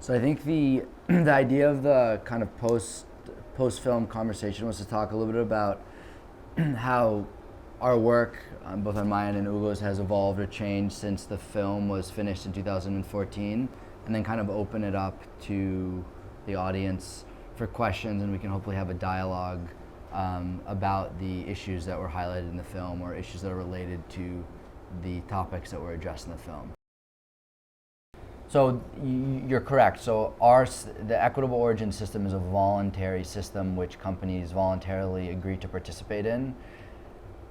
So I think the the idea of the kind of post film conversation was to talk a little bit about how our work, both on my end and Ugo's, has evolved or changed since the film was finished in 2014, and then kind of open it up to the audience for questions, and we can hopefully have a dialogue about the issues that were highlighted in the film or issues that are related to the topics that were addressed in the film. So you're correct. So the equitable origin system is a voluntary system which companies voluntarily agree to participate in.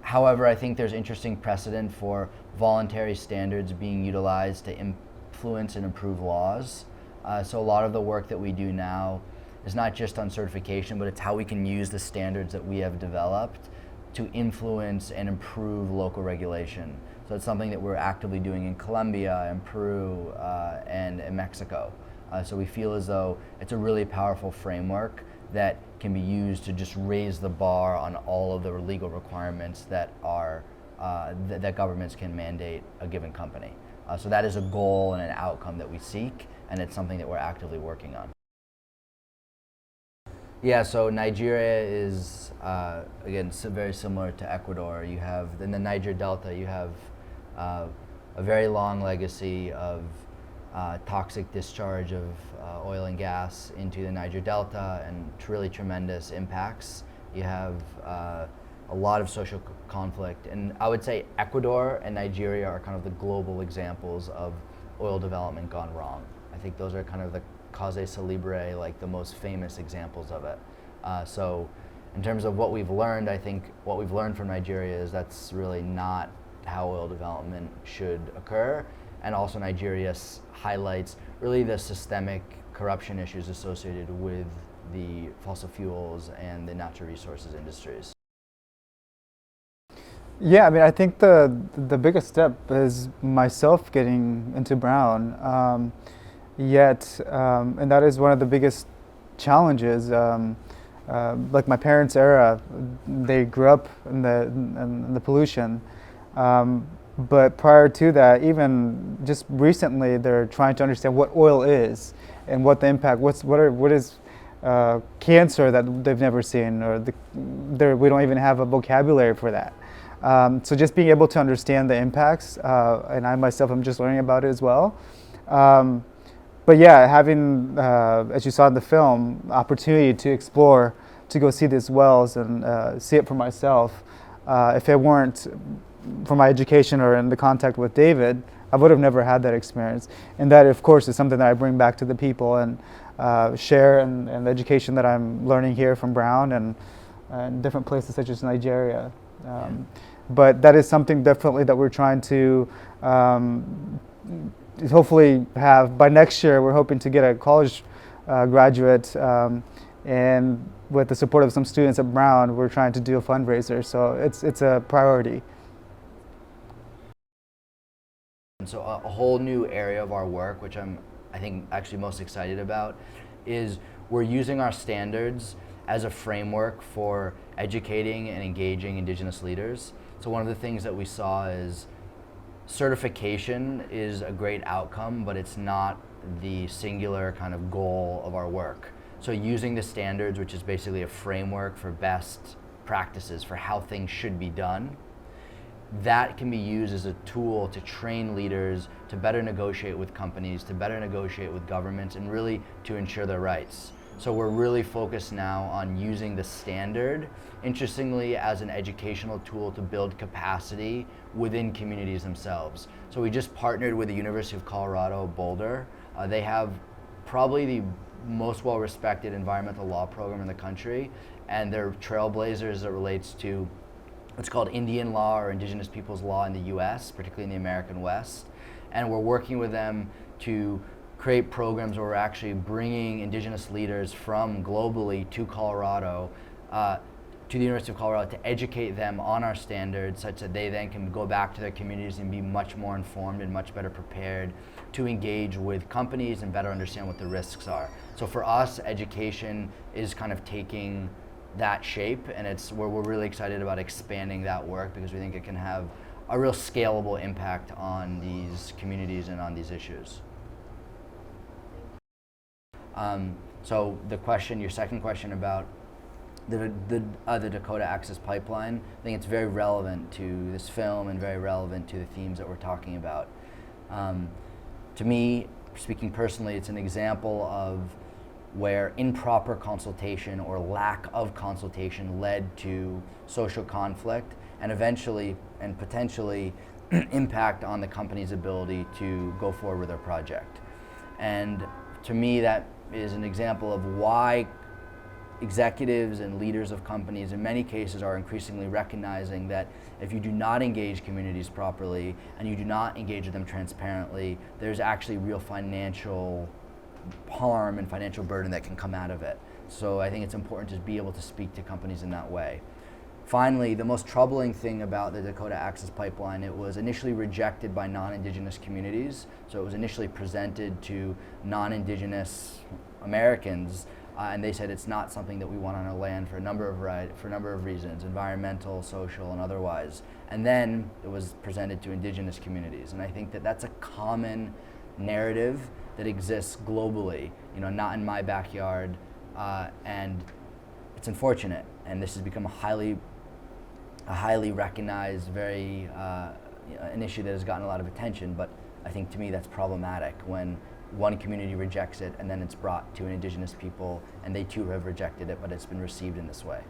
However, I think there's interesting precedent for voluntary standards being utilized to influence and improve laws. So a lot of the work that we do now is not just on certification, but it's how we can use the standards that we have developed to influence and improve local regulation. So it's something that we're actively doing in Colombia, in Peru, and in Mexico. So we feel as though it's a really powerful framework that can be used to just raise the bar on all of the legal requirements that are that governments can mandate a given company. So that is a goal and an outcome that we seek, and it's something that we're actively working on. Yeah, so Nigeria is, again, very similar to Ecuador. You have, in the Niger Delta, you have a very long legacy of toxic discharge of oil and gas into the Niger Delta and really tremendous impacts. You have a lot of social conflict. And I would say Ecuador and Nigeria are kind of the global examples of oil development gone wrong. I think those are kind of the cause celebre, like the most famous examples of it. So in terms of what we've learned, I think what we've learned from Nigeria is that's really not how oil development should occur. And also Nigeria highlights really the systemic corruption issues associated with the fossil fuels and the natural resources industries. Yeah, I mean, I think the biggest step is myself getting into Brown. And that is one of the biggest challenges. Like my parents' era, they grew up in the pollution. But prior to that, even just recently, they're trying to understand what oil is and what the impact, what is cancer that they've never seen, or we don't even have a vocabulary for that. So just being able to understand the impacts, and I myself am just learning about it as well. But yeah, having, as you saw in the film, opportunity to explore, to go see these wells and see it for myself. If it weren't for my education or in the contact with David, I would have never had that experience. And that, of course, is something that I bring back to the people and share, and the education that I'm learning here from Brown and different places such as Nigeria. But that is something definitely that we're trying to hopefully have by next year. We're hoping to get a college graduate, and with the support of some students at Brown, we're trying to do a fundraiser. So it's a priority. And so a whole new area of our work, which I think actually most excited about, is we're using our standards as a framework for educating and engaging Indigenous leaders. So one of the things that we saw is certification is a great outcome, but it's not the singular kind of goal of our work. So using the standards, which is basically a framework for best practices for how things should be done, that can be used as a tool to train leaders to better negotiate with companies, to better negotiate with governments, and really to ensure their rights. So we're really focused now on using the standard, interestingly, as an educational tool to build capacity within communities themselves. So we just partnered with the University of Colorado Boulder. They have probably the most well-respected environmental law program in the country, and they're trailblazers as it relates to what's called Indian law or Indigenous peoples law in the US, particularly in the American West. And we're working with them to create programs where we're actually bringing Indigenous leaders from globally to Colorado, to the University of Colorado, to educate them on our standards such that they then can go back to their communities and be much more informed and much better prepared to engage with companies and better understand what the risks are. So for us, education is kind of taking that shape, and it's where we're really excited about expanding that work because we think it can have a real scalable impact on these communities and on these issues. So your second question about the Dakota Access Pipeline, I think it's very relevant to this film and very relevant to the themes that we're talking about. To me, speaking personally, it's an example of where improper consultation or lack of consultation led to social conflict and eventually and potentially impact on the company's ability to go forward with their project. And to me, that is an example of why executives and leaders of companies in many cases are increasingly recognizing that if you do not engage communities properly and you do not engage with them transparently, there's actually real financial harm and financial burden that can come out of it. So I think it's important to be able to speak to companies in that way. Finally, the most troubling thing about the Dakota Access Pipeline, it was initially rejected by non-Indigenous communities. So it was initially presented to non-Indigenous Americans, and they said it's not something that we want on our land for a number of reasons, environmental, social, and otherwise. And then it was presented to Indigenous communities, and I think that that's a common narrative that exists globally. Not in my backyard, and it's unfortunate. And this has become a highly recognized, an issue that has gotten a lot of attention. But I think to me that's problematic when one community rejects it and then it's brought to an Indigenous people and they too have rejected it, but it's been received in this way.